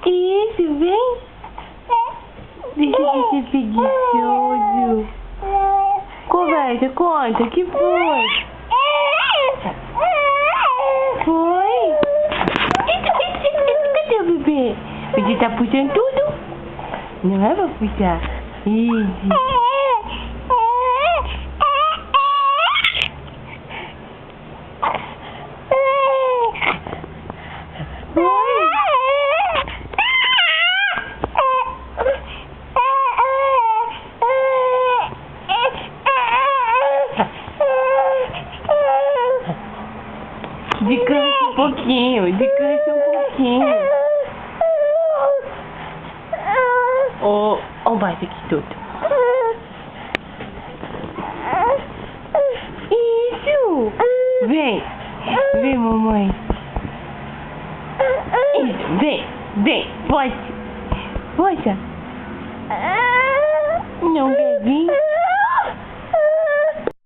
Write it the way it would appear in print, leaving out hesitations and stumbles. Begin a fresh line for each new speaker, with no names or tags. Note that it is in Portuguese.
Isso, vem. Deixa eu ser preguiçoso. Conversa, conta, que foi? Foi? Cadê o bebê? Você tá puxando tudo? Não é pra puxar. Isso. Descansa um pouquinho, descansa um pouquinho. Ó, bate aqui tudo. Isso! Vem! Vem, mamãe. Isso, vem, pode. Poxa. Não quer vir?